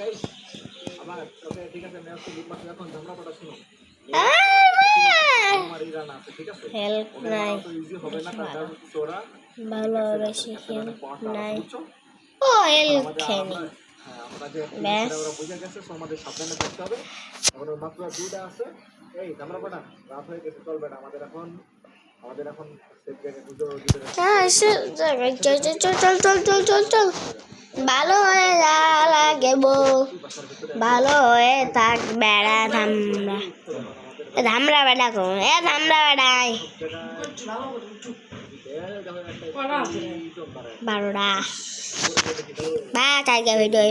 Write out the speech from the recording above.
guys আবার ওকে ঠিক আছে আমি আসছি লিপ মারতে এখন ঝামলা পড়া শুনো আমার ইরান আছে ঠিক আছে হেল্প নাই তো ইজি হবে না তার কারণ হচ্ছে ওরা ভালো বেশি হেল্প নাই ও হেল্প খেনি হ্যাঁ আমরা যে সেটা ওরা বুঝে গেছে সো আমাদের সাবধানে থাকতে হবে এখন মাত্র দুইটা আছে এই ঝামলা পড়া রাত হয়ে গেছে চল বেটা আমাদের এখন সেফ জায়গায় দুটো চল ভালো হয়ে যা লাগে ভালো হয়ে থাক বেড়া ধামরা বেড়া কোন ধামরা বেড়াই 12টা বা কালকে ভিডিও